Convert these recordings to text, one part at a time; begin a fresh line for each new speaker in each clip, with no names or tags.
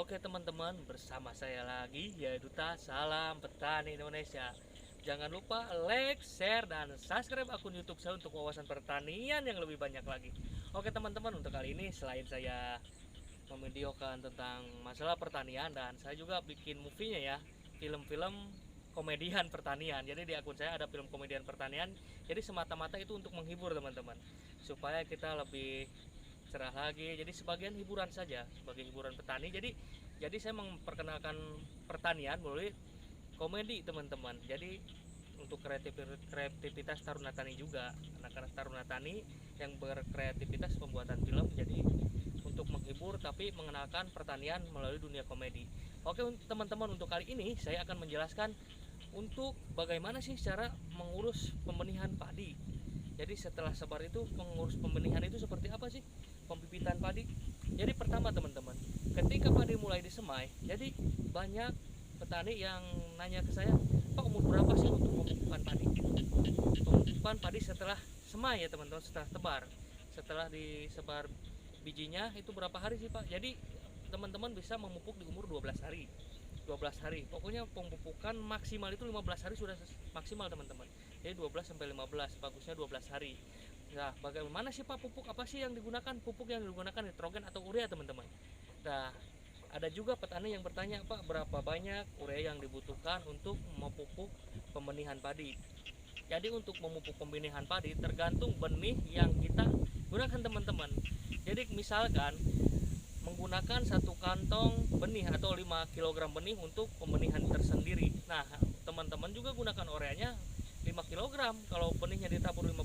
Oke teman-teman, bersama saya lagi ya Duta Salam Petani Indonesia. Jangan lupa like, share, dan subscribe akun YouTube saya untuk wawasan pertanian yang lebih banyak lagi. Oke teman-teman, untuk kali ini selain saya memvideokan tentang masalah pertanian, dan saya juga bikin movie-nya ya, film-film komedian pertanian. Jadi di akun saya ada film komedian pertanian. Jadi semata-mata itu untuk menghibur teman-teman, supaya kita lebih cerah lagi. Jadi sebagian hiburan saja, sebagai hiburan petani. Jadi saya memperkenalkan pertanian melalui komedi teman-teman. Jadi untuk kreativitas taruna tani juga, anak-anak taruna tani yang berkreativitas pembuatan film. Jadi untuk menghibur tapi mengenalkan pertanian melalui dunia komedi. Oke teman-teman, untuk kali ini saya akan menjelaskan untuk bagaimana sih cara mengurus pembenihan padi. Jadi setelah sebar itu, mengurus pembenihan itu seperti apa sih? Pembibitan padi. Jadi pertama teman-teman, ketika padi mulai disemai, jadi banyak petani yang nanya ke saya, Pak, umur berapa sih untuk pemupukan padi? Pemupukan padi setelah semai ya teman-teman, setelah tebar, setelah disebar bijinya itu berapa hari sih Pak? Jadi teman-teman bisa memupuk di umur 12 hari. 12 hari. Pokoknya pemupukan maksimal itu 15 hari sudah maksimal teman-teman. Jadi 12 sampai 15, bagusnya 12 hari. Nah, bagaimana sih Pak pupuk apa sih yang digunakan? Pupuk yang digunakan nitrogen atau urea teman-teman. Nah, ada juga petani yang bertanya, Pak, berapa banyak urea yang dibutuhkan untuk memupuk pembenihan padi. Jadi untuk memupuk pembenihan padi tergantung benih yang kita gunakan teman-teman. Jadi misalkan menggunakan satu kantong benih atau 5 kg benih untuk pembenihan tersendiri. Nah, teman-teman juga gunakan ureanya 5 kg. Kalau benihnya ditabur 5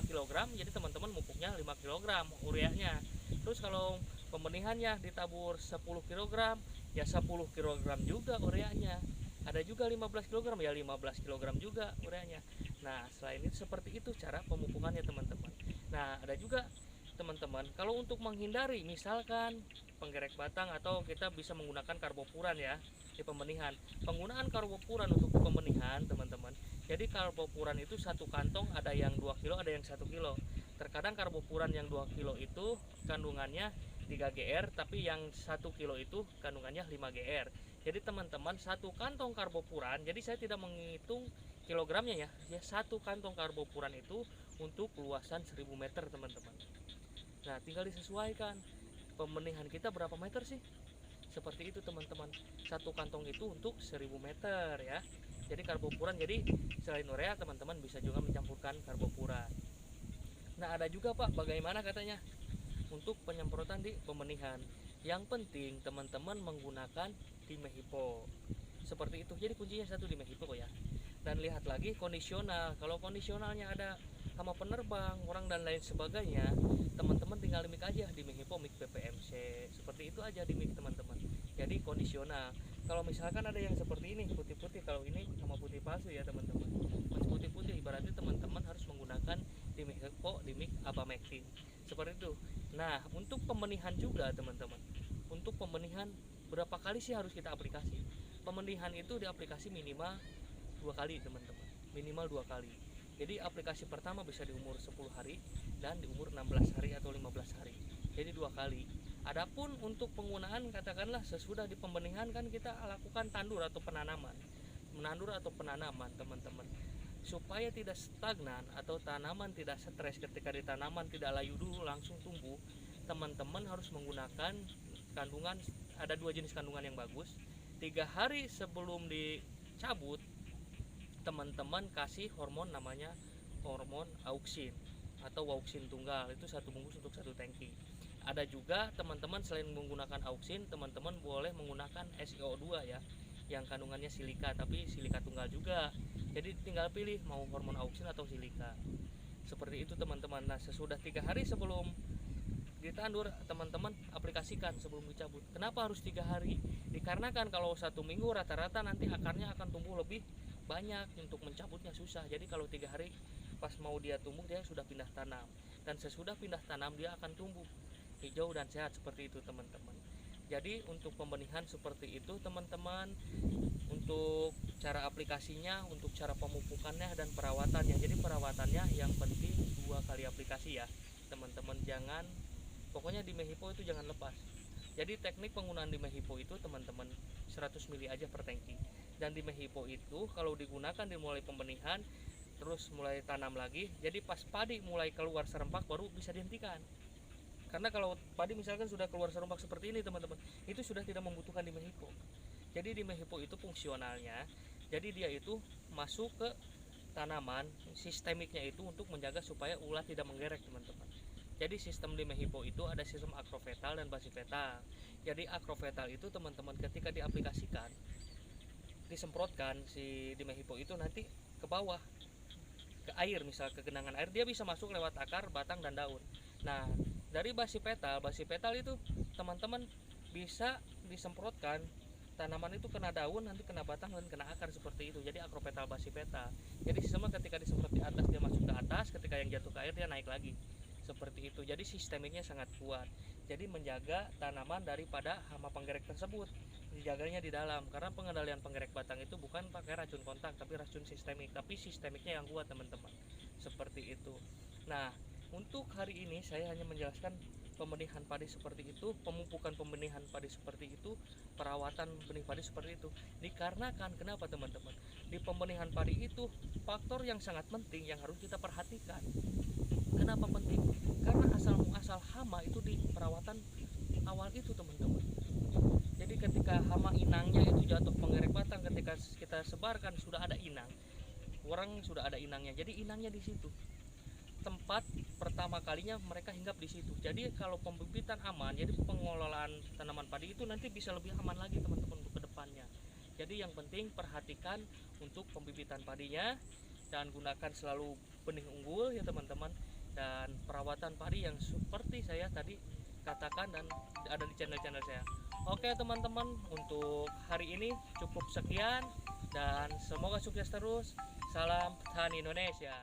kg, jadi teman-teman mupuknya 5 kg ureanya. Terus kalau pembenihannya ditabur 10 kg, ya 10 kg juga ureanya. Ada juga 15 kg, ya 15 kg juga ureanya. Nah, selain itu seperti itu cara pemupukannya teman-teman. Nah, ada juga teman-teman, kalau untuk menghindari misalkan penggerek batang, atau kita bisa menggunakan karbopuran ya di pembenihan. Penggunaan karbopuran untuk pembenihan teman-teman, jadi karbopuran itu satu kantong ada yang 2 kilo, ada yang 1 kilo. Terkadang karbopuran yang 2 kilo itu kandungannya 3 GR, tapi yang 1 kilo itu kandungannya 5 GR. Jadi teman-teman, satu kantong karbopuran, jadi saya tidak menghitung kilogramnya ya satu kantong karbopuran itu untuk luasan 1000 meter teman-teman. Nah, tinggal disesuaikan pembenihan kita berapa meter sih. Seperti itu teman-teman. Satu kantong itu untuk 1000 meter ya. Jadi karbopuran, jadi selain urea teman-teman bisa juga mencampurkan karbopuran. Nah, ada juga Pak, bagaimana katanya untuk penyemprotan di pembenihan. Yang penting teman-teman menggunakan dimehipo. Seperti itu. Jadi kuncinya satu, dimehipo ya. Dan lihat lagi kondisional. Kalau kondisionalnya ada hama penerbang, orang dan lain sebagainya, teman-teman tinggal mik aja di Mihipo, mik PPMC, seperti itu aja di mik teman-teman. Jadi kondisional. Kalau misalkan ada yang seperti ini putih-putih, kalau ini hama putih palsu ya teman-teman, masih putih-putih, ibaratnya teman-teman harus menggunakan di Mihipo, di mik abamectin, seperti itu. Nah, untuk pembenihan juga teman-teman, untuk pembenihan berapa kali sih harus kita aplikasi? Pembenihan itu diaplikasi minimal 2 kali teman-teman, minimal 2 kali. Jadi aplikasi pertama bisa di umur 10 hari dan di umur 16 hari atau 15 hari. Jadi 2 kali. Adapun untuk penggunaan, katakanlah sesudah di pembenihan kan kita lakukan tandur atau penanaman. Menandur atau penanaman teman-teman. Supaya tidak stagnan atau tanaman tidak stres ketika di tanaman, tidak layu dulu langsung tumbuh, teman-teman harus menggunakan kandungan, ada 2 jenis kandungan yang bagus. 3 hari sebelum dicabut, teman-teman kasih hormon namanya hormon auksin atau wauksin tunggal, itu 1 bungkus untuk 1 tangki. Ada juga teman-teman selain menggunakan auksin, teman-teman boleh menggunakan SiO2 ya, yang kandungannya silika, tapi silika tunggal juga. Jadi tinggal pilih mau hormon auksin atau silika. Seperti itu teman-teman. Nah, sesudah 3 hari sebelum ditandur, teman-teman aplikasikan sebelum dicabut. Kenapa harus 3 hari? Dikarenakan kalau 1 minggu rata-rata nanti akarnya akan tumbuh lebih banyak, untuk mencabutnya susah. Jadi kalau 3 hari pas mau dia tumbuh, dia sudah pindah tanam, dan sesudah pindah tanam dia akan tumbuh hijau dan sehat seperti itu teman-teman. Jadi untuk pembenihan seperti itu teman-teman. Untuk cara aplikasinya, untuk cara pemupukannya dan perawatannya, jadi perawatannya yang penting 2 kali aplikasi ya teman-teman. Jangan, pokoknya di Mehipo itu jangan lepas, Jadi teknik penggunaan Dimehipo itu teman-teman 100 mili aja per tangki. Dan Dimehipo itu kalau digunakan dimulai pembenihan terus mulai tanam lagi, jadi pas padi mulai keluar serempak baru bisa dihentikan. Karena kalau padi misalkan sudah keluar serempak seperti ini teman-teman, itu sudah tidak membutuhkan Dimehipo. Jadi Dimehipo itu fungsionalnya, jadi dia itu masuk ke tanaman, sistemiknya itu untuk menjaga supaya ulat tidak menggerek teman-teman. Jadi sistem Dimehipo itu ada sistem akrofetal dan basifetal. Jadi akrofetal itu teman-teman ketika diaplikasikan, disemprotkan si Dimehipo itu nanti ke bawah, ke air, misal ke genangan air, dia bisa masuk lewat akar, batang, dan daun. Nah, dari basifetal itu teman-teman bisa disemprotkan, tanaman itu kena daun, nanti kena batang, dan kena akar seperti itu. Jadi akrofetal basifetal. Jadi sistemnya ketika disemprot di atas dia masuk ke atas, ketika yang jatuh ke air dia naik lagi. Seperti itu. Jadi sistemiknya sangat kuat. Jadi menjaga tanaman daripada hama penggerek tersebut. Dijaganya di dalam. Karena pengendalian penggerek batang itu bukan pakai racun kontak, tapi racun sistemik. Tapi sistemiknya yang kuat teman-teman. Seperti itu. Nah, untuk hari ini saya hanya menjelaskan pembenihan padi seperti itu, pemupukan pembenihan padi seperti itu, perawatan benih padi seperti itu. Dikarenakan kenapa teman-teman? Di pembenihan padi itu faktor yang sangat penting yang harus kita perhatikan. Kenapa penting? Karena asal muasal hama itu di perawatan awal itu teman-teman. Jadi ketika hama inangnya itu jatuh penggerek batang, ketika kita sebarkan sudah ada inang, orang sudah ada inangnya. Jadi inangnya di situ. Tempat pertama kalinya mereka hinggap di situ. Jadi kalau pembibitan aman, jadi pengelolaan tanaman padi itu nanti bisa lebih aman lagi teman-teman untuk kedepannya. Jadi yang penting perhatikan untuk pembibitan padinya dan gunakan selalu benih unggul ya teman-teman, dan perawatan padi yang seperti saya tadi katakan dan ada di channel-channel saya. Oke teman-teman, untuk hari ini cukup sekian dan semoga sukses terus. Salam petani Indonesia.